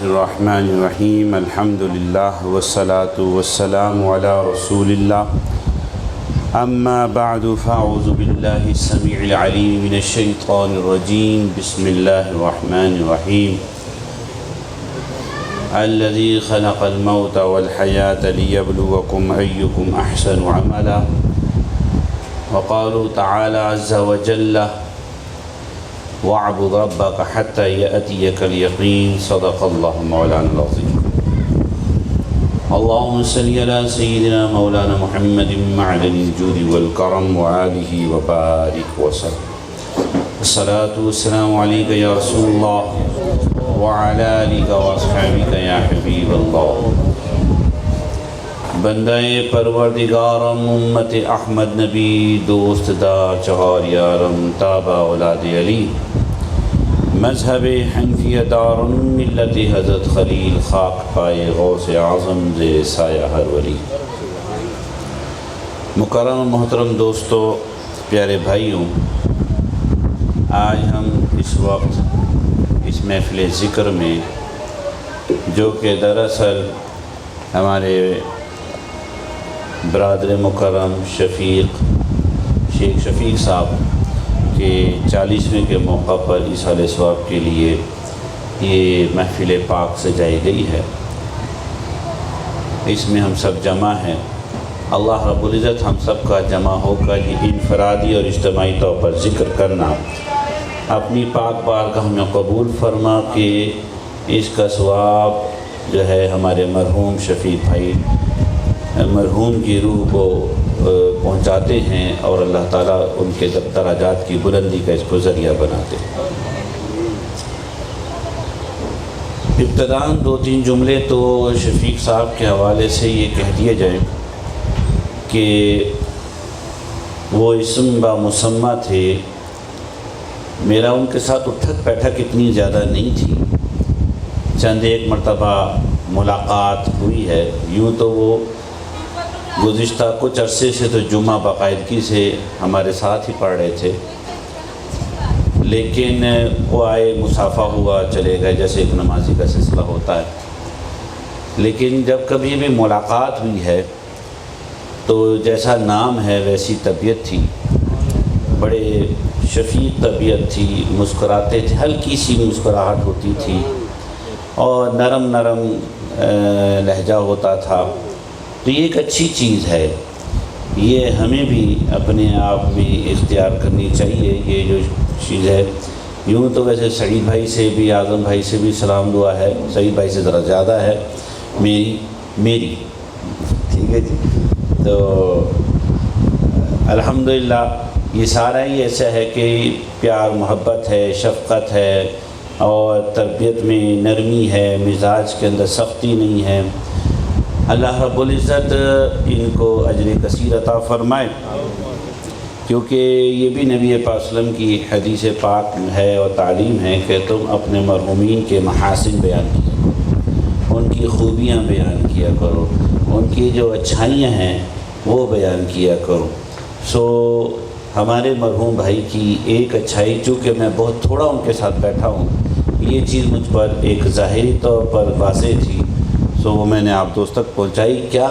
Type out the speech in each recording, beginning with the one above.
الرحمن الرحیم الحمد للہ والصلاة والسلام علی رسول اللہ اما بعد فاعوذ باللہ السمیع العلیم من الشیطان الرجیم بسم اللہ الرحمن الرحیم الذی خلق الموت والحیاة لیبلوکم ایکم احسن عملا وقالوا تعالی عز وجل وَاعْبُدْ رَبَّكَ حَتَّى يَأْتِيَكَ الْيَقِينُ صدق اللہ مولانا العظیم اللہم صلی علی سیدنا مولانا محمد معدن الجود والکرم وآلہ وبارک وسلم الصلاة والسلام علیکہ یا رسول اللہ وعلی آلہ واصحابہ یا حبیب اللہ بندہ پروردگارم امت احمد نبی دوست دا چہار یارم تابع اولاد علی مذہب حنفیہ دارم ملت حضرت خلیل خاک پائے غوث اعظم زے سایہ ہر ولی مکرم محترم دوستو پیارے بھائیوں، آج ہم اس وقت اس محفل ذکر میں جو کہ دراصل ہمارے برادر مکرم شیخ شفیق صاحب کے 40ویں کے موقع پر ایصال ثواب کے لیے یہ محفل پاک سجائی گئی ہے۔ اس میں ہم سب جمع ہیں۔ اللہ رب العزت ہم سب کا جمع ہو کر یہ انفرادی اور اجتماعی طور پر ذکر کرنا اپنی پاک بارگاہ میں قبول فرما کہ اس کا ثواب جو ہے ہمارے مرحوم شفیق بھائی مرحوم کی روح کو پہنچاتے ہیں اور اللہ تعالیٰ ان کے درجات کی بلندی کا اس کو ذریعہ بناتے ہیں۔ ابتداً 2-3 جملے تو شفیق صاحب کے حوالے سے یہ کہہ دیے جائیں کہ وہ اسم بامسمہ تھے۔ میرا ان کے ساتھ اٹھک بیٹھک اتنی زیادہ نہیں تھی، چند ایک مرتبہ ملاقات ہوئی ہے۔ یوں تو وہ گزشتہ کچھ عرصے سے تو جمعہ باقاعدگی سے ہمارے ساتھ ہی پڑھ رہے تھے، لیکن وہ آئے، مصافحہ ہوا، چلے گئے، جیسے ایک نمازی کا سلسلہ ہوتا ہے۔ لیکن جب کبھی بھی ملاقات ہوئی ہے تو جیسا نام ہے ویسی طبیعت تھی، بڑے شفیق طبیعت تھی، مسکراتے تھے، ہلکی سی مسکراہٹ ہوتی تھی اور نرم لہجہ ہوتا تھا۔ تو یہ ایک اچھی چیز ہے، یہ ہمیں بھی اپنے آپ میں اختیار کرنی چاہیے یہ جو چیز ہے۔ یوں تو ویسے سعید بھائی سے بھی، اعظم بھائی سے بھی سلام دعا ہے، سعید بھائی سے ذرا زیادہ ہے، میری ٹھیک ہے جی۔ تو الحمدللہ یہ سارا ہی ایسا ہے کہ پیار محبت ہے، شفقت ہے اور تربیت میں نرمی ہے، مزاج کے اندر سختی نہیں ہے۔ اللہ رب العزت ان کو اجر کثیر عطا فرمائے، کیونکہ یہ بھی نبی پاک صلی اللہ علیہ وسلم کی حدیث پاک ہے اور تعلیم ہے کہ تم اپنے مرحومین کے محاسن بیان کیا کرو، ان کی خوبیاں بیان کیا کرو، ان کی جو اچھائیاں ہیں وہ بیان کیا کرو۔ سو ہمارے مرحوم بھائی کی ایک اچھائی، چونکہ میں بہت تھوڑا ان کے ساتھ بیٹھا ہوں، یہ چیز مجھ پر ایک ظاہری طور پر واضح تھی، سو وہ میں نے آپ دوست تک پہنچائی کیا،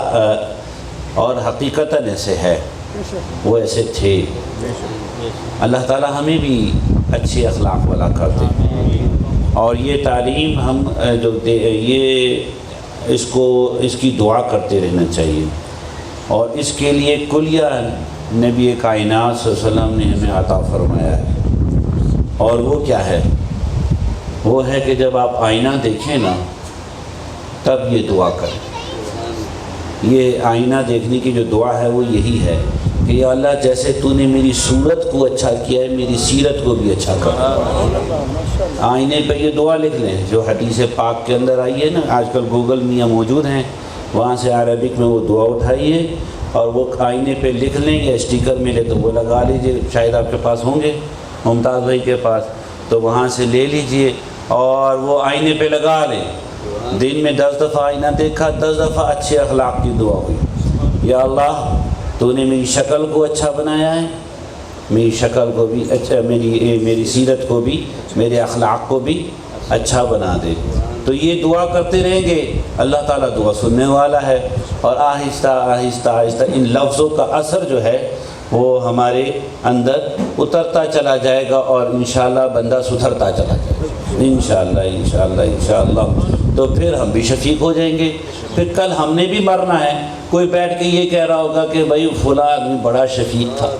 اور حقیقتاً ایسے ہے، وہ ایسے تھے۔ اللہ تعالیٰ ہمیں بھی اچھے اخلاق والا کرتے ہیں، اور یہ تعلیم ہم جو یہ اس کی دعا کرتے رہنا چاہیے، اور اس کے لیے کلیہ نبی کائنات صلی اللہ علیہ وسلم نے ہمیں عطا فرمایا ہے۔ اور وہ کیا ہے؟ وہ ہے کہ جب آپ آئینہ دیکھیں نا تب یہ دعا کریں۔ یہ آئینہ دیکھنے کی جو دعا ہے وہ یہی ہے کہ یا اللہ جیسے تو نے میری صورت کو اچھا کیا ہے میری سیرت کو بھی اچھا کر۔ آئینے پہ یہ دعا لکھ لیں جو حدیث پاک کے اندر آئی ہے نا، آج کل گوگل میں موجود ہیں، وہاں سے عربک میں وہ دعا اٹھائیے اور وہ آئینے پہ لکھ لیں، یا اسٹیکر ملے تو وہ لگا لیجئے، شاید آپ کے پاس ہوں گے ممتاز بھائی کے پاس، تو وہاں سے لے لیجئے اور وہ آئینے پہ لگا لیں۔ دن میں 10 دفعہ آئینہ دیکھا، 10 دفعہ اچھے اخلاق کی دعا ہوئی، یا اللہ تو نے میری شکل کو اچھا بنایا ہے، میری شکل کو بھی اچھا، میری سیرت کو بھی، میرے اخلاق کو بھی اچھا بنا دے۔ تو یہ دعا کرتے رہیں گے، اللہ تعالیٰ دعا سننے والا ہے، اور آہستہ آہستہ آہستہ ان لفظوں کا اثر جو ہے وہ ہمارے اندر اترتا چلا جائے گا، اور انشاءاللہ بندہ سدھرتا چلا جائے گا، انشاءاللہ انشاءاللہ انشاءاللہ۔ تو پھر ہم بھی شفیق ہو جائیں گے۔ پھر کل ہم نے بھی مرنا ہے، کوئی بیٹھ کے یہ کہہ رہا ہوگا کہ بھائی فلاں آدمی بڑا شفیق تھا،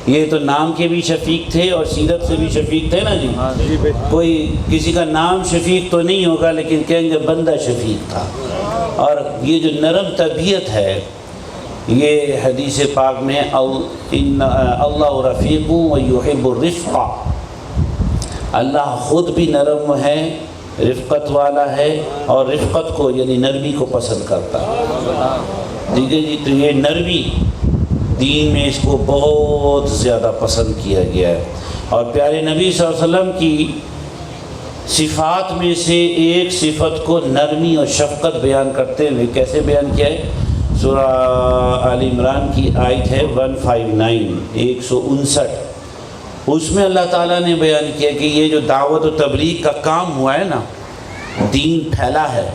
یہ تو نام کے بھی شفیق تھے اور سیرت سے بھی شفیق تھے نا جی۔ کوئی کسی کا نام شفیق تو نہیں ہوگا، لیکن کہیں گے بندہ شفیق تھا۔ اور یہ جو نرم طبیعت ہے، یہ حدیث پاک میں اللہ رفیق و یحب الرفق، اللہ خود بھی نرم ہے، رفقت والا ہے، اور رفقت کو یعنی نرمی کو پسند کرتا ہے۔ ٹھیک ہے جی، تو یہ نرمی دین میں اس کو بہت زیادہ پسند کیا گیا ہے۔ اور پیارے نبی صلی اللہ علیہ وسلم کی صفات میں سے ایک صفت کو نرمی اور شفقت بیان کرتے ہوئے کیسے بیان کیا ہے؟ سورہ آل عمران کی آیت ہے 159 159، اس میں اللہ تعالیٰ نے بیان کیا کہ یہ جو دعوت و تبلیغ کا کام ہوا ہے نا، دین پھیلا ہے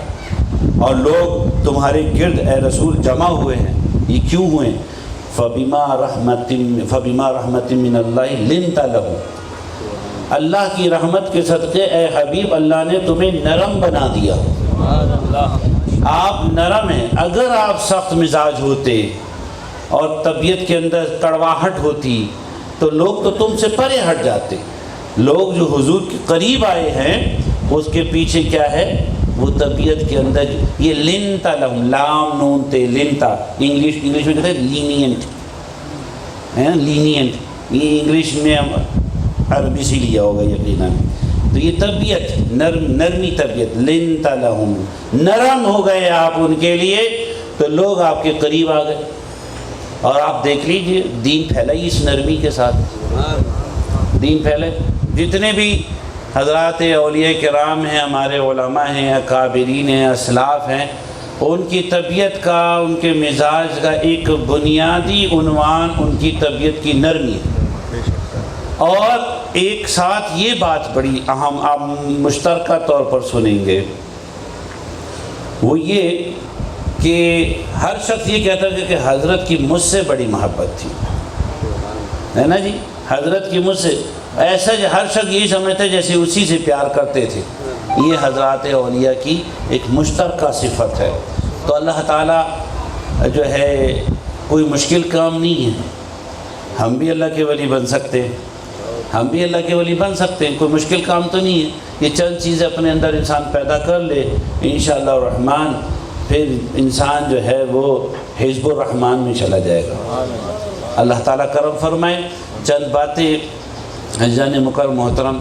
اور لوگ تمہارے گرد اے رسول جمع ہوئے ہیں، یہ کیوں ہوئے؟ فَبِمَا رَحْمَةٍ مِّنَ اللَّهِ لِنْتَ لَهُمْ، اللہ کی رحمت کے صدقے اے حبیب اللہ نے تمہیں نرم بنا دیا۔ آپ نرم ہیں، اگر آپ سخت مزاج ہوتے اور طبیعت کے اندر کڑواہٹ ہوتی تو لوگ تو تم سے پرے ہٹ جاتے۔ لوگ جو حضور کے قریب آئے ہیں اس کے پیچھے کیا ہے؟ وہ طبیعت کے اندر یہ لنتا لہم، لام نون تے لنتا، انگلش میں کہتے ہیں لینینٹ ہے نا، لینینٹ، یہ انگلش میں عربی سے لیا ہوگا یقیناً۔ تو یہ طبیعت نرمی طبیعت، لنتا لہم، نرم ہو گئے آپ ان کے لیے تو لوگ آپ کے قریب آ گئے۔ اور آپ دیکھ لیجئے دین پھیلا ہی اس نرمی کے ساتھ، دین پھیلے۔ جتنے بھی حضرات اولیاء کرام ہیں، ہمارے علماء ہیں، اکابرین ہیں، اسلاف ہیں، ان کی طبیعت کا، ان کے مزاج کا ایک بنیادی عنوان ان کی طبیعت کی نرمی ہے۔ اور ایک ساتھ یہ بات بڑی اہم آپ مشترکہ طور پر سنیں گے، وہ یہ کہ ہر شخص یہ کہتا ہے کہ حضرت کی مجھ سے بڑی محبت تھی، ہے نا جی، حضرت کی مجھ سے، ایسا ہر شخص یہی سمجھتا ہے جیسے اسی سے پیار کرتے تھے۔ یہ حضرات اولیاء کی ایک مشترکہ صفت ہے۔ تو اللہ تعالیٰ جو ہے کوئی مشکل کام نہیں ہے، ہم بھی اللہ کے ولی بن سکتے ہیں، ہم بھی اللہ کے ولی بن سکتے ہیں، کوئی مشکل کام تو نہیں ہے۔ یہ چند چیزیں اپنے اندر انسان پیدا کر لے انشاءاللہ الرحمن، پھر انسان جو ہے وہ حزب الرحمن میں چلا جائے گا۔ اللہ تعالیٰ کرم فرمائے۔ چند باتیں جان مکرم محترم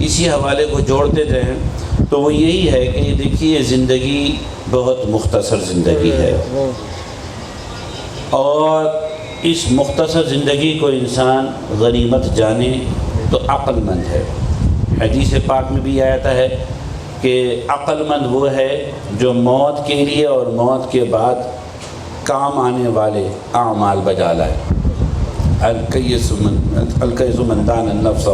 اسی حوالے کو جوڑتے رہیں تو وہ یہی ہے کہ دیکھیے زندگی بہت مختصر زندگی ہے، اور اس مختصر زندگی کو انسان غنیمت جانے تو عقل مند ہے۔ حدیث پاک میں بھی آتا ہے کہ عقل مند وہ ہے جو موت کے لیے اور موت کے بعد کام آنے والے اعمال بجا لائے۔ الکیس من دان النفس،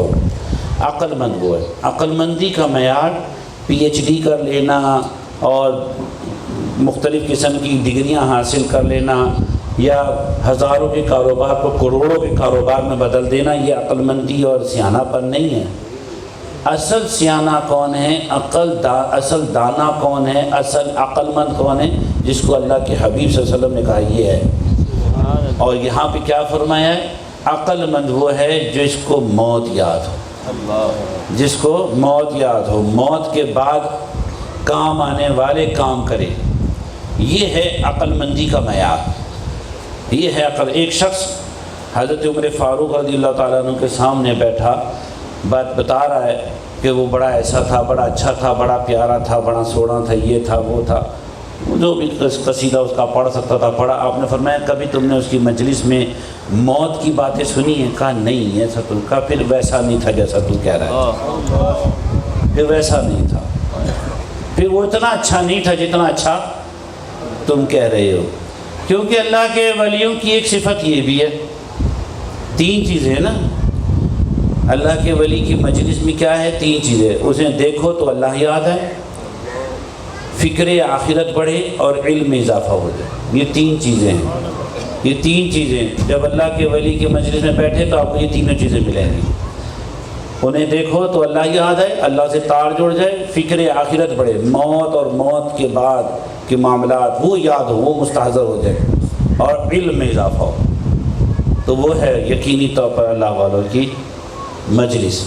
عقل مند وہ ہے۔ عقل مندی کا معیار پی ایچ ڈی کر لینا اور مختلف قسم کی ڈگریاں حاصل کر لینا یا ہزاروں کے کاروبار کو کروڑوں کے کاروبار میں بدل دینا، یہ عقل مندی اور سیانہ پن نہیں ہے۔ اصل سیانہ کون ہے؟ اصل دانا کون ہے؟ اصل عقل مند کون ہے؟ جس کو اللہ کے حبیب صلی اللہ علیہ وسلم نے کہا یہ ہے۔ اور یہاں پہ کیا فرمایا ہے؟ عقل مند وہ ہے جس کو موت یاد ہو، جس کو موت یاد ہو، موت کے بعد کام آنے والے کام کرے۔ یہ ہے عقل مندی کا معیار، یہ ہے عقل۔ ایک شخص حضرت عمر فاروق رضی اللہ تعالیٰ عنہ کے سامنے بیٹھا، بات بتا رہا ہے کہ وہ بڑا ایسا تھا، بڑا اچھا تھا، بڑا پیارا تھا، بڑا سونا تھا، یہ تھا وہ تھا، جو بھی قصیدہ اس کا پڑھ سکتا تھا پڑھا۔ آپ نے فرمایا کبھی تم نے اس کی مجلس میں موت کی باتیں سنی ہیں؟ کہا نہیں ایسا تو، کہا پھر ویسا نہیں تھا جیسا تو کہہ رہا ہے، پھر ویسا نہیں تھا، پھر وہ اتنا اچھا نہیں تھا جتنا اچھا تم کہہ رہے ہو۔ کیونکہ اللہ کے ولیوں کی ایک صفت یہ بھی ہے، تین چیزیں ہیں نا، اللہ کے ولی کی مجلس میں کیا ہے؟ 3 چیزیں، اسے دیکھو تو اللہ یاد ہے، فکر آخرت بڑھے اور علم میں اضافہ ہو جائے۔ یہ 3 چیزیں ہیں، یہ 3 چیزیں جب اللہ کے ولی کے مجلس میں بیٹھے تو آپ کو یہ تینوں چیزیں ملیں گی۔ انہیں دیکھو تو اللہ یاد ہے، اللہ سے تار جڑ جائے، فکر آخرت بڑھے، موت اور موت کے بعد کے معاملات وہ یاد ہو، وہ مستحضر ہو جائے، اور علم میں اضافہ ہو، تو وہ ہے یقینی طور پر اللہ والوں کی مجلس۔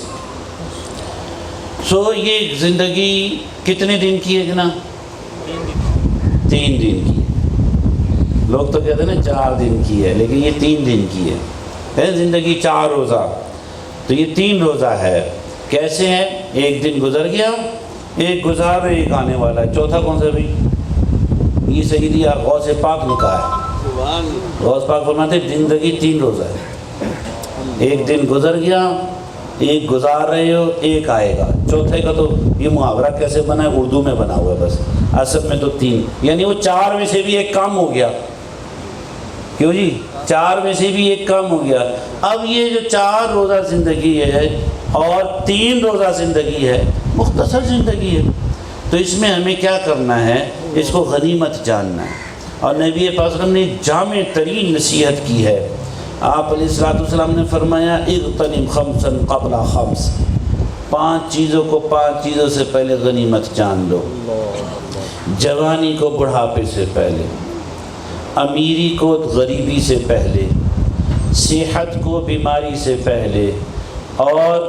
یہ زندگی کتنے دن کی ہے جناب؟ 3 دن کی ہے۔ لوگ تو کہتے ہیں نا 4 دن کی ہے، لیکن یہ 3 دن کی ہے۔ زندگی 4 روزہ، تو یہ 3 روزہ ہے۔ کیسے ہیں؟ ایک دن گزر گیا، ایک گزار ہے، ایک آنے والا ہے، چوتھا کون سا بھی؟ یہ سیدی غوث پاک نے کہا ہے، غوث پاک فرماتے ہیں زندگی 3 روزہ ہے، ایک دن گزر گیا، ایک گزار رہے ہو، ایک آئے گا۔ چوتھے کا تو یہ محاورہ کیسے بنا ہے؟ اردو میں بنا ہوا ہے، بس اصل میں تو 3، یعنی وہ 4 میں سے بھی ایک کام ہو گیا۔ کیوں جی؟ 4 میں سے بھی ایک کام ہو گیا۔ اب یہ جو 4 روزہ زندگی ہے اور 3 روزہ زندگی ہے، مختصر زندگی ہے، تو اس میں ہمیں کیا کرنا ہے؟ اس کو غنیمت جاننا ہے۔ اور نبی پاک صلی اللہ علیہ وسلم نے جامع ترین نصیحت کی ہے۔ آپ علیہ السلام نے فرمایا اغتنم خمسا قبل خمس، 5 چیزوں کو 5 چیزوں سے پہلے غنیمت جان لو۔ جوانی کو بڑھاپے سے پہلے، امیری کو غریبی سے پہلے، صحت کو بیماری سے پہلے، اور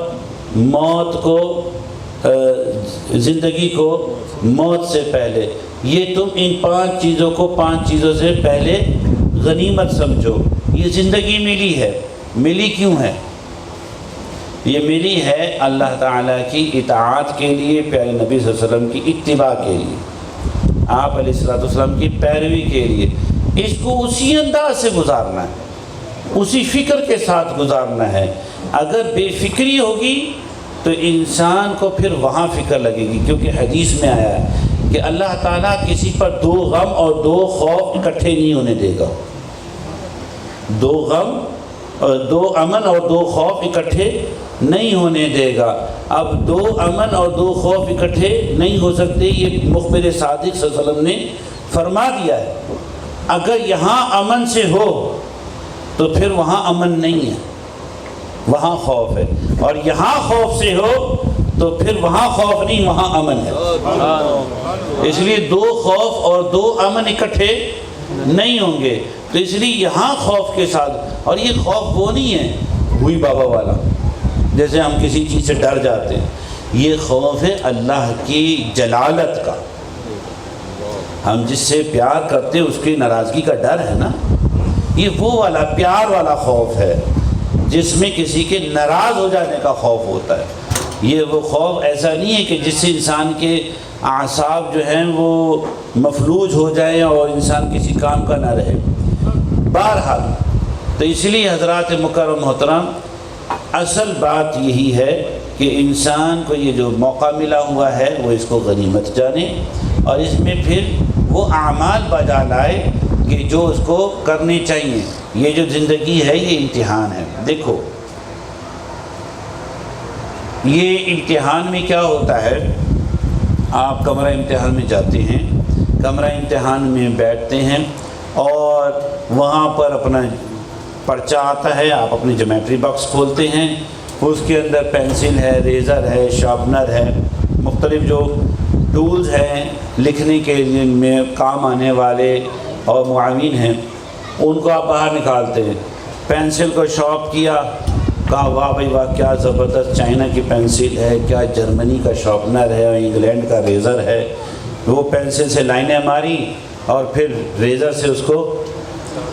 موت کو زندگی کو موت سے پہلے۔ یہ تم ان 5 چیزوں کو 5 چیزوں سے پہلے غنیمت سمجھو۔ یہ زندگی ملی ہے، ملی کیوں ہے؟ یہ ملی ہے اللہ تعالیٰ کی اطاعت کے لیے، پیارے نبی صلی اللہ علیہ وسلم کی اتباع کے لیے، آپ علیہ السلام کی پیروی کے لیے۔ اس کو اسی انداز سے گزارنا ہے، اسی فکر کے ساتھ گزارنا ہے۔ اگر بے فکری ہوگی تو انسان کو پھر وہاں فکر لگے گی، کیونکہ حدیث میں آیا ہے کہ اللہ تعالیٰ کسی پر 2 غم اور 2 خوف اکٹھے نہیں ہونے دے گا۔ 2 غم اور 2 امن اور 2 خوف اکٹھے نہیں ہونے دے گا۔ اب 2 امن اور 2 خوف اکٹھے نہیں ہو سکتے، یہ مخبر صادق صلی اللہ علیہ وسلم نے فرما دیا ہے۔ اگر یہاں امن سے ہو تو پھر وہاں امن نہیں ہے، وہاں خوف ہے، اور یہاں خوف سے ہو تو پھر وہاں خوف نہیں، وہاں امن ہے۔ اس لیے 2 خوف اور 2 امن اکٹھے نہیں ہوں گے، تو اس لیے یہاں خوف کے ساتھ، اور یہ خوف وہ نہیں ہے ہوئی بابا والا جیسے ہم کسی چیز سے ڈر جاتے ہیں، یہ خوف ہے اللہ کی جلالت کا۔ ہم جس سے پیار کرتے ہیں اس کی ناراضگی کا ڈر ہے نا، یہ وہ والا پیار والا خوف ہے جس میں کسی کے ناراض ہو جانے کا خوف ہوتا ہے۔ یہ وہ خوف ایسا نہیں ہے کہ جس سے انسان کے اعصاب جو ہیں وہ مفلوج ہو جائیں اور انسان کسی کام کا نہ رہے۔ بہرحال تو اس لیے حضرات مکرم محترم، اصل بات یہی ہے کہ انسان کو یہ جو موقع ملا ہوا ہے وہ اس کو غنیمت جانے، اور اس میں پھر وہ اعمال بجا لائے کہ جو اس کو کرنے چاہیے۔ یہ جو زندگی ہے یہ امتحان ہے۔ دیکھو یہ امتحان میں کیا ہوتا ہے، آپ کمرہ امتحان میں جاتے ہیں، کمرہ امتحان میں بیٹھتے ہیں، اور وہاں پر اپنا پرچہ آتا ہے، آپ اپنی جیومیٹری باکس کھولتے ہیں، اس کے اندر پینسل ہے، ریزر ہے، شارپنر ہے، مختلف جو ٹولز ہیں لکھنے کے لیے میں کام آنے والے اور معاون ہیں، ان کو آپ باہر نکالتے ہیں۔ پینسل کو شارپ کیا، کہا واہ بھائی واہ کیا زبردست چائنا کی پینسل ہے، کیا جرمنی کا شارپنر ہے، انگلینڈ کا ریزر ہے۔ وہ پینسل سے لائنیں ماری اور پھر ریزر سے اس کو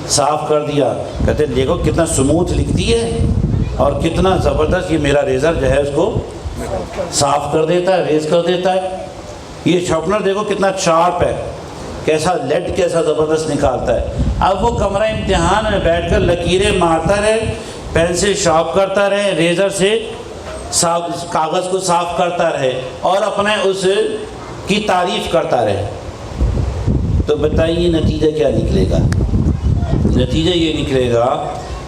صاف کر دیا، کہتے دیکھو کتنا سموتھ لکھتی ہے اور کتنا زبردست یہ میرا ریزر جو ہے اس کو صاف کر دیتا ہے، ریز کر دیتا ہے۔ یہ شارپنر دیکھو کتنا شارپ ہے، کیسا لیڈ کیسا زبردست نکالتا ہے۔ اب وہ کمرہ امتحان میں بیٹھ کر لکیریں مارتا رہے، پینسل شارپ کرتا رہے، ریزر سے صاف کاغذ کو صاف کرتا رہے، اور اپنے اس کی تعریف کرتا رہے، تو بتائیے نتیجہ کیا نکلے گا؟ نتیجہ یہ نکلے گا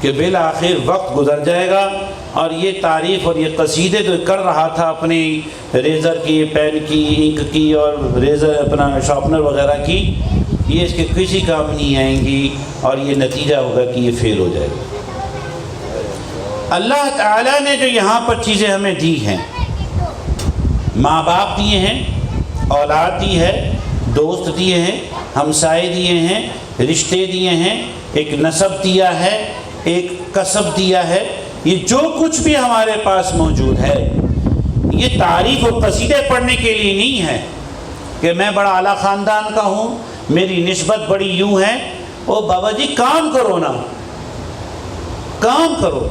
کہ بالآخر وقت گزر جائے گا، اور یہ تعریف اور یہ قصیدے تو کر رہا تھا اپنی ریزر کی، پین کی، انک کی اور ریزر اپنا شارپنر وغیرہ کی، یہ اس کے کسی کام نہیں آئیں گی اور یہ نتیجہ ہوگا کہ یہ فیل ہو جائے گا۔ اللہ تعالیٰ نے جو یہاں پر چیزیں ہمیں دی ہیں، ماں باپ دیے ہیں، اولاد دی ہے، دوست دیے ہیں، ہمسائے دیے ہیں، رشتے دیے ہیں، ایک نسب دیا ہے، ایک کسب دیا ہے، یہ جو کچھ بھی ہمارے پاس موجود ہے یہ تعریف و قصیدے پڑھنے کے لیے نہیں ہے کہ میں بڑا اعلیٰ خاندان کا ہوں، میری نسبت بڑی یوں ہے۔ او بابا جی کام کرو نا، کام کرو،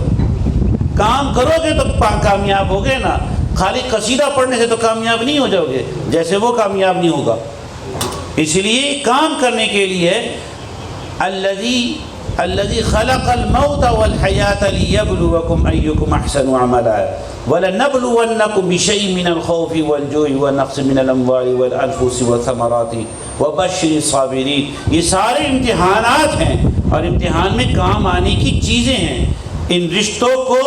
کام کرو گے تو کامیاب ہوگے نا، خالی قصیدہ پڑھنے سے تو کامیاب نہیں ہو جاؤ گے، جیسے وہ کامیاب نہیں ہوگا۔ اس لیے کام کرنے کے لیے الذی خلق الموت والحیاۃ لیبلوکم ایکم احسن عملا ولنبلونکم بشیء من الخوف والجوع ونقص من الاموال والانفس والثمرات وبشر الصابرین۔ یہ سارے امتحانات ہیں اور امتحان میں کام آنے کی چیزیں ہیں۔ ان رشتوں کو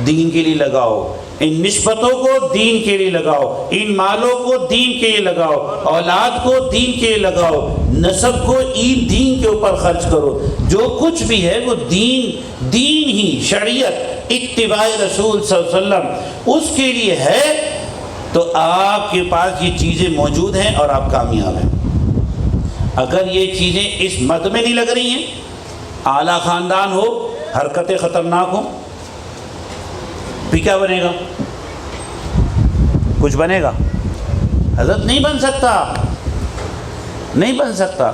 دین کے لیے لگاؤ، ان نسبتوں کو دین کے لیے لگاؤ، ان مالوں کو دین کے لیے لگاؤ، اولاد کو دین کے لیے لگاؤ، نسب کو دین کے اوپر خرچ کرو۔ جو کچھ بھی ہے وہ دین ہی، شریعت، اتباع رسول صلی اللہ علیہ وسلم اس کے لیے ہے، تو آپ کے پاس یہ چیزیں موجود ہیں اور آپ کامیاب ہیں۔ اگر یہ چیزیں اس مد میں نہیں لگ رہی ہیں، اعلیٰ خاندان ہو، حرکتیں خطرناک ہوں، پھر کیا بنے گا؟ کچھ بنے گا؟ حضرت نہیں بن سکتا، نہیں بن سکتا۔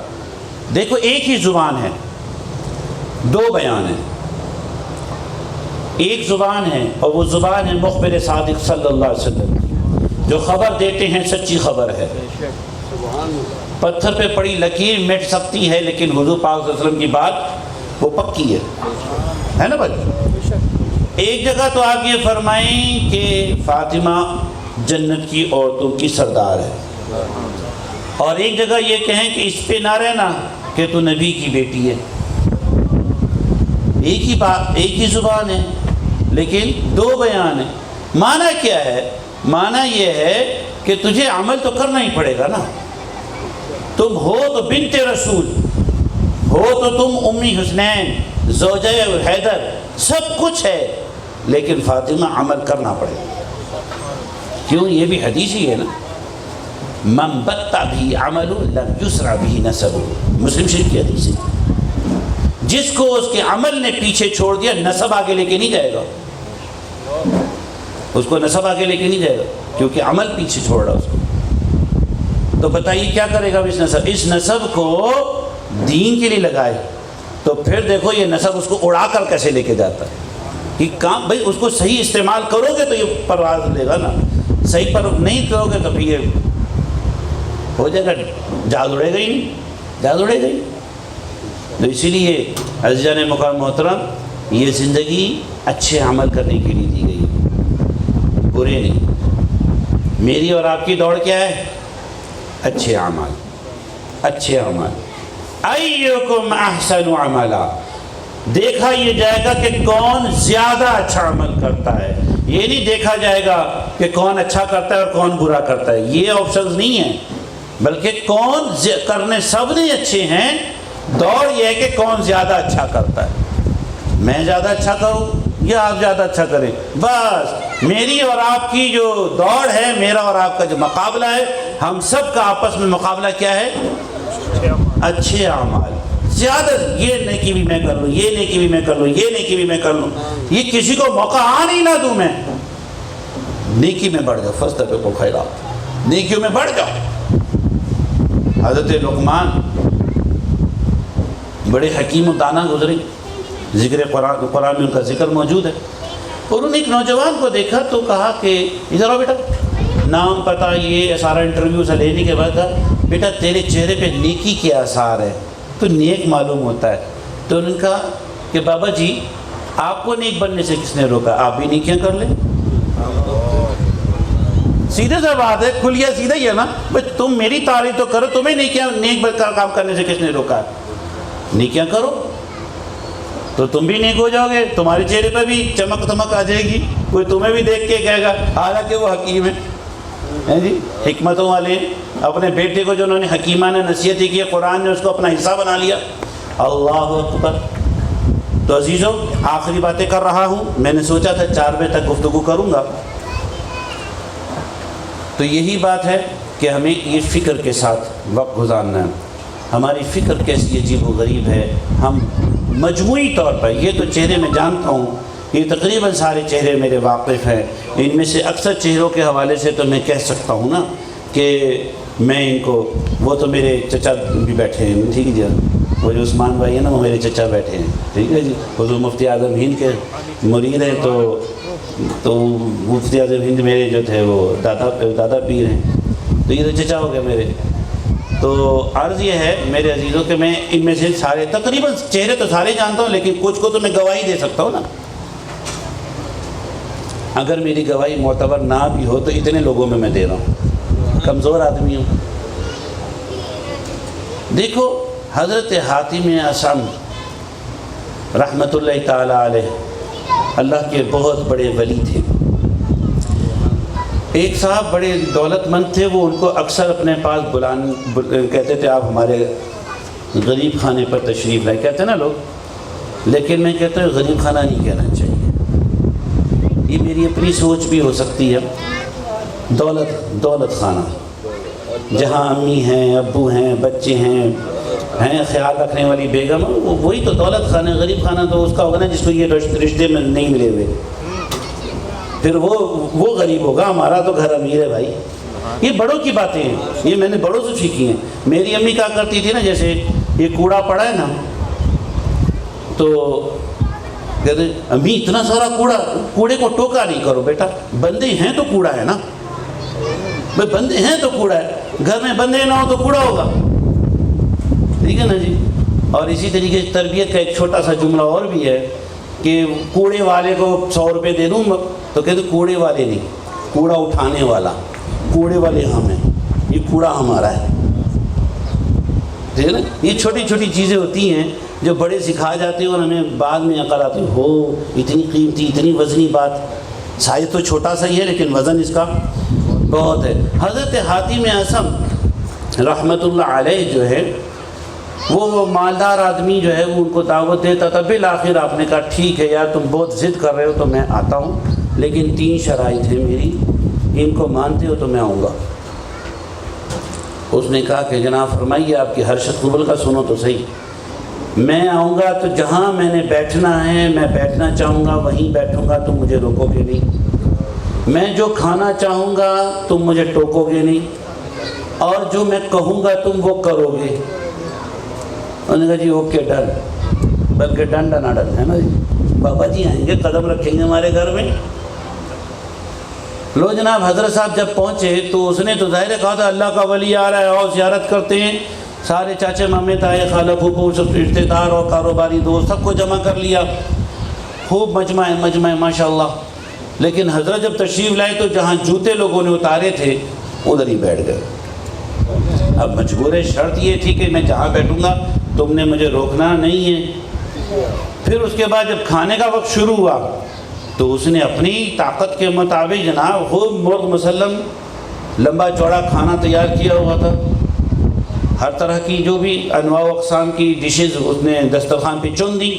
دیکھو ایک ہی زبان ہے، دو بیان ہیں، ایک زبان ہے اور وہ زبان ہے مخبر صادق صلی اللہ علیہ وسلم، جو خبر دیتے ہیں سچی خبر ہے۔ پتھر پہ پڑی لکیر مٹ سکتی ہے لیکن حضور پاک صلی اللہ علیہ وسلم کی بات وہ پکی ہے نا بھائی؟ ایک جگہ تو آپ یہ فرمائیں کہ فاطمہ جنت کی عورتوں کی سردار ہے، اور ایک جگہ یہ کہیں کہ اس پہ نہ رہنا کہ تو نبی کی بیٹی ہے۔ ایک ہی بات، ایک ہی زبان ہے لیکن دو بیان ہیں۔ معنی کیا ہے؟ معنی یہ ہے کہ تجھے عمل تو کرنا ہی پڑے گا نا۔ تم ہو تو بنت رسول، ہو تو تم امی حسنین، زوجہ حیدر، سب کچھ ہے، لیکن فاطمہ عمل کرنا پڑے گا۔ کیوں؟ یہ بھی حدیث ہی ہے نا، من بطأ بھی عمل لم یسرع بھی نسب، مسلم شریف کی حدیث ہے۔ جس کو اس کے عمل نے پیچھے چھوڑ دیا، نسب آگے لے کے نہیں جائے گا، اس کو نسب آگے لے کے نہیں جائے گا کیونکہ عمل پیچھے چھوڑ رہا اس کو۔ تو بتائیے کیا کرے گا اس نسب کو دین کے لیے لگائے تو پھر دیکھو یہ نسب اس کو اڑا کر کیسے لے کے جاتا ہے کہ کام بھائی اس کو صحیح استعمال کرو گے تو یہ پرواز لے گا نا، صحیح پر نہیں کرو گے تو پھر یہ ہو جائے گا، جہاز اڑے گا ہی نہیں، جہاز اڑے گا ہی۔ تو اسی لیے عزیزان مقام محترم، یہ زندگی اچھے عمل کرنے کے لیے دی گئی ہے، برے نہیں۔ میری اور آپ کی دوڑ کیا ہے؟ اچھے اعمال، اچھے اعمال۔ ایکم احسن عملا، دیکھا یہ جائے گا کہ کون زیادہ اچھا عمل کرتا ہے، یہ نہیں دیکھا جائے گا کہ کون اچھا کرتا ہے اور کون برا کرتا ہے، یہ آپشنز نہیں ہیں، بلکہ کون کرنے سب نہیں اچھے ہیں، دوڑ یہ ہے کہ کون زیادہ اچھا کرتا ہے۔ میں زیادہ اچھا کروں یا آپ زیادہ اچھا کریں، بس میری اور آپ کی جو دوڑ ہے، میرا اور آپ کا جو مقابلہ ہے، ہم سب کا آپس میں مقابلہ کیا ہے؟ اچھے اعمال۔ زیادہ یہ نیکی بھی میں کر لوں، یہ نیکی بھی میں کر لوں، یہ نیکی بھی میں کر لوں، یہ کسی کو موقع آنے ہی نہ دوں میں۔ نیکی میں بڑھ جاؤ، فاستبقوا الخیرات، نیکیوں میں بڑھ جاؤ۔ حضرت لقمان بڑے حکیم و دانا گزرے، ذکر قرآن میں ان کا ذکر موجود ہے۔ اور انہوں نے ایک نوجوان کو دیکھا تو کہا کہ ادھر آؤ بیٹا، نام پتہ یہ سارا انٹرویو سے لینے کے بعد کہا بیٹا تیرے چہرے پہ نیکی کے آثار ہے، تو نیک معلوم ہوتا ہے۔ تو انہوں نے کہا کہ بابا جی آپ کو نیک بننے سے کس نے روکا؟ آپ بھی نیکیاں کر لیں۔ سیدھے سے بات ہے، کھلیا سیدھا ہی ہے نا، بھائی تم میری تعریف تو کرو، تمہیں نیک کام کرنے سے کس نے روکا ہے؟ نیکیاں کرو۔ تو تم بھی نیک ہو جاؤ گے, تمہارے چہرے پہ بھی چمک دمک آ جائے گی, کوئی تمہیں بھی دیکھ کے کہے گا. حالانکہ وہ حکیم ہیں جی, حکمتوں والے ہیں. اپنے بیٹے کو جو انہوں نے حکیمانہ نصیحتیں کی, قرآن نے اس کو اپنا حصہ بنا لیا. اللہ اکبر. تو عزیزوں, آخری باتیں کر رہا ہوں. میں نے سوچا تھا 4 بجے تک گفتگو کروں گا. تو یہی بات ہے کہ ہمیں یہ فکر کے ساتھ وقت گزارنا ہے. ہماری فکر کیسی عجیب و غریب ہے. ہم مجموعی طور پر, یہ تو چہرے میں جانتا ہوں, یہ تقریباً سارے چہرے میرے واقف ہیں. ان میں سے اکثر چہروں کے حوالے سے تو میں کہہ سکتا ہوں نا کہ میں ان کو, وہ تو میرے چچا بھی بیٹھے ہیں, ٹھیک ہے جی, وہ جو عثمان بھائی ہیں نا, وہ میرے چچا بیٹھے ہیں, ٹھیک ہے جی. حضور مفتی اعظم ہند کے مرید ہیں, تو مفتی اعظم ہند میرے جو تھے وہ دادا پیر ہیں, تو یہ تو چچا ہو گئے میرے. تو عرض یہ ہے میرے عزیزوں کہ میں ان میں سے سارے تقریباً چہرے تو سارے جانتا ہوں, لیکن کچھ کو تو میں گواہی دے سکتا ہوں نا. اگر میری گواہی معتبر نہ بھی ہو تو اتنے لوگوں میں دے رہا ہوں, کمزور آدمی ہوں. دیکھو حضرت حاتم اصم رحمۃ اللہ تعالی علیہ, اللہ کے بہت بڑے ولی تھے. ایک صاحب بڑے دولت مند تھے, وہ ان کو اکثر اپنے پاس کہتے تھے آپ ہمارے غریب خانے پر تشریف لائے, کہتے ہیں نا لوگ, لیکن میں کہتا ہوں غریب خانہ نہیں کہنا چاہیے. یہ میری اپنی سوچ بھی ہو سکتی ہے. دولت خانہ, جہاں امی ہیں, ابو ہیں, بچے ہیں خیال رکھنے والی بیگم, وہی تو دولت خانہ. غریب خانہ تو اس کا ہوگا نا جس کو یہ رشتے میں نہیں ملے ہوئے, پھر وہ غریب ہوگا. ہمارا تو گھر امیر ہے بھائی. یہ بڑوں کی باتیں ہیں, یہ میں نے بڑوں سے سیکھی ہیں. میری امی کہا کرتی تھی نا, جیسے یہ کوڑا پڑا ہے نا, تو کہتے امی اتنا سارا کوڑے کو ٹوکا نہیں کرو بیٹا, بندے ہیں تو کوڑا ہے نا, بھائی بندے ہیں تو کوڑا ہے. گھر میں بندے نہ ہو تو کوڑا ہوگا, ٹھیک ہے نا جی. اور اسی طریقے سے تربیت کا ایک چھوٹا سا جملہ اور بھی ہے کہ کوڑے والے کو 100 روپے دے دوں تو کہتے کوڑے والے نہیں, کوڑا اٹھانے والا. کوڑے والے ہم ہیں, یہ کوڑا ہمارا ہے, ٹھیک ہے نا. یہ چھوٹی چھوٹی چیزیں ہوتی ہیں جو بڑے سکھا جاتے ہیں اور ہمیں بعد میں عقل آتی ہو. اتنی قیمتی, اتنی وزنی بات, سائز تو چھوٹا سا ہی ہے لیکن وزن اس کا بہت ہے. حضرت حاتم اصم رحمۃ اللہ علیہ جو ہے, وہ مالدار آدمی جو ہے, وہ ان کو دعوت دیتا تھا. بالآخر آپ نے کہا ٹھیک ہے یار, تم بہت ضد کر رہے ہو تو میں آتا ہوں, لیکن 3 شرائط ہیں میری, ان کو مانتے ہو تو میں آؤں گا. اس نے کہا کہ جناب فرمائیے, آپ کی ہر شرط قبول کا سنو تو صحیح. میں آؤں گا تو جہاں میں نے بیٹھنا ہے, میں بیٹھنا چاہوں گا وہیں بیٹھوں گا, تم مجھے روکو گے نہیں. میں جو کھانا چاہوں گا تم مجھے ٹوکو گے نہیں, اور جو میں کہوں گا تم وہ کرو گے. انہوں نے کہا جی اوکے ڈن, بلکہ ڈن ہے نا جی. بابا جی آئیں گے, قدم رکھیں گے ہمارے گھر میں. لو جناب, حضرت صاحب جب پہنچے تو اس نے تو ظاہر کہا تھا اللہ کا ولی آ رہا ہے, اور زیارت کرتے ہیں. سارے چاچے مامے تائے خالہ پھوپھو سب رشتے دار اور کاروباری دوست سب کو جمع کر لیا. خوب مجمع ماشاء اللہ. لیکن حضرت جب تشریف لائے تو جہاں جوتے لوگوں نے اتارے تھے ادھر ہی بیٹھ گئے. اب مجبور شرط یہ تھی کہ میں جہاں بیٹھوں گا تم نے مجھے روکنا نہیں ہے. پھر اس کے بعد جب کھانے کا وقت شروع ہوا تو اس نے اپنی طاقت کے مطابق جناب خوب مرغ مسلم لمبا چوڑا کھانا تیار کیا ہوا تھا. ہر طرح کی جو بھی انواع و اقسام کی ڈشز اس نے دسترخوان پہ چن دی.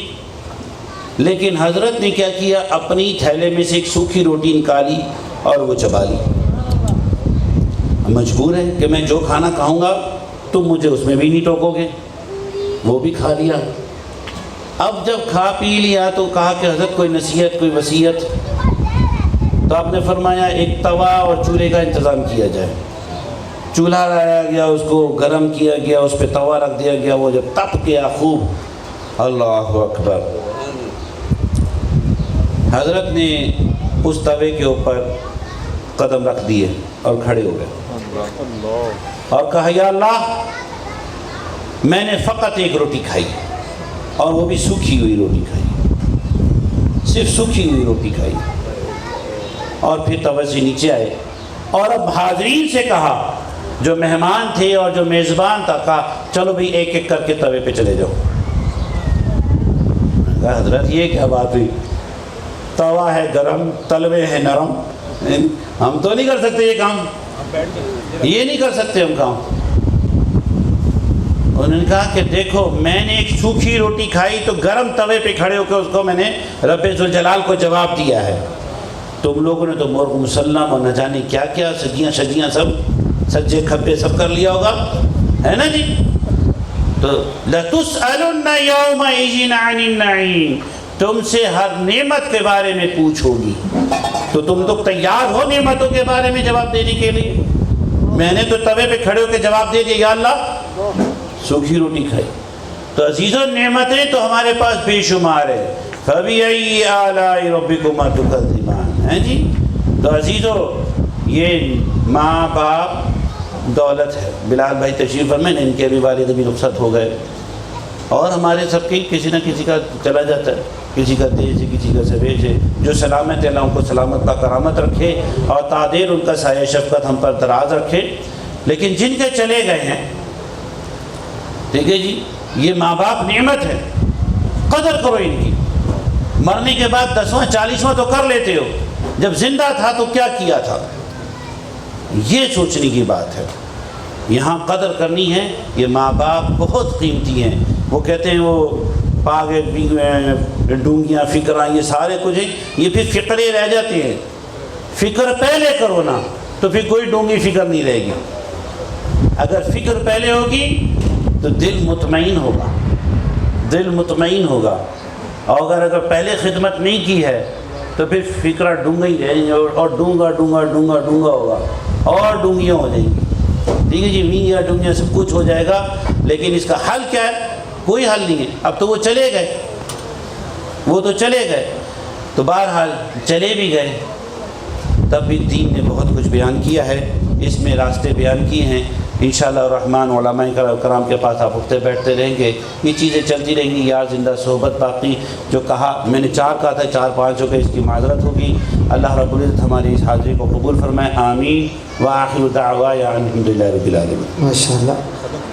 لیکن حضرت نے کیا کیا, اپنی تھیلے میں سے ایک سوکھی روٹی نکالی اور وہ چبا لی. مجبور ہے کہ میں جو کھانا کھاؤں گا تم مجھے اس میں بھی نہیں ٹوکو گے. وہ بھی کھا لیا. اب جب کھا پی لیا تو کہا کہ حضرت کوئی نصیحت, کوئی وصیت. تو آپ نے فرمایا ایک توا اور چولہے کا انتظام کیا جائے. چولہا لایا گیا, اس کو گرم کیا گیا, اس پہ توا رکھ دیا گیا. وہ جب تپ گیا خوب, اللہ اکبر, حضرت نے اس توے کے اوپر قدم رکھ دیے اور کھڑے ہو گئے اور کہا یا اللہ, میں نے فقط ایک روٹی کھائی اور وہ بھی سوکھی ہوئی روٹی کھائی, صرف سوکھی ہوئی روٹی کھائی. اور پھر توے سے نیچے آئے اور اب حاضرین سے کہا, جو مہمان تھے اور جو میزبان تھا, کہا چلو بھئی ایک ایک کر کے توے پہ چلے جاؤ. کہا حضرت یہ کیا بات ہوئی؟ توا ہے گرم، تلوے ہے نرم، ہم تو نہیں کر سکتے یہ کام، یہ نہیں کر سکتے ہم کام۔ انہوں نے کہا کہ دیکھو میں نے ایک سوکھی روٹی کھائی تو گرم توے پہ کھڑے ہو کے اس کو میں نے رب ذوالجلال کو جواب دیا ہے، تم لوگوں نے تو مرغ مسلم اور نہ جانے کیا کیا سجیاں شجیاں سب سجے کھبے سب کر لیا ہوگا، ہے نا جی؟ تو لَتُسْأَلُنَّ يَوْمَئِذٍ عَنِ النَّعِيمِ، تم سے ہر نعمت کے بارے میں پوچھو گی، تو تم تو تیار ہو نعمتوں کے بارے میں جواب دینے کے لیے؟ میں نے تو توے پہ کھڑے ہو کے جواب دے دیا یا اللہ سوکھی روٹی کھائی۔ تو عزیزوں نعمتیں تو ہمارے پاس بے شمار ہے، فَبِأَيِّ آلَاءِ رَبِّكُمَا تُكَذِّبَانِ، ہیں جی؟ تو عزیزوں یہ ماں باپ دولت ہے۔ بلال بھائی تشریف فرمائیں، ان کے بھی والد بھی رخصت ہو گئے، اور ہمارے سب کی کسی نہ کسی کا چلا جاتا ہے، کسی کا دیش ہے کسی کا سویش ہے، جو سلامت ہے اللہ ان کو سلامت کا کرامت رکھے اور تعدیر ان کا سایہ شفقت ہم پر دراز رکھے۔ لیکن جن کے چلے گئے ہیں، ٹھیک ہے جی، یہ ماں باپ نعمت ہے، قدر کرو ان کی۔ مرنے کے بعد 10واں 40واں تو کر لیتے ہو، جب زندہ تھا تو کیا کیا تھا، یہ سوچنے کی بات ہے۔ یہاں قدر کرنی ہے، یہ ماں باپ بہت قیمتی ہیں۔ وہ کہتے ہیں وہ پاگے ڈونگیاں فکراں یہ سارے کچھ ہیں، یہ پھر فکرے رہ جاتے ہیں۔ فکر پہلے کرو نا تو پھر کوئی ڈونگی فکر نہیں رہے گی۔ اگر فکر پہلے ہوگی تو دل مطمئن ہوگا، دل مطمئن ہوگا، اور اگر پہلے خدمت نہیں کی ہے تو پھر فکرہ ڈونگا ہی رہیں گے، اور ڈونگا ڈونگا ڈونگا ڈونگا ہوگا، اور ڈونگیاں ہو جائیں گی، ٹھیک ہے جی، وینگیا ڈونگیا سب کچھ ہو جائے گا۔ لیکن اس کا حل کیا ہے؟ کوئی حل نہیں ہے۔ اب تو وہ چلے گئے، وہ تو چلے گئے، تو بہرحال چلے بھی گئے، تب بھی دین نے بہت کچھ بیان کیا ہے، اس میں راستے بیان کیے ہیں۔ انشاءاللہ الرحمن علماء کرام کے پاس آپ اٹھتے بیٹھتے رہیں گے، یہ چیزیں چلتی رہیں گی، یار زندہ صحبت باقی۔ جو کہا میں نے 4 کہا تھا، 4 5 ہو گئے، اس کی معذرت ہوگی۔ اللہ رب العزت ہماری اس حاضری کو قبول فرمائے، آمین۔ وآخر دعوانا الحمدللہ رب العالمین۔ ماشاءاللہ۔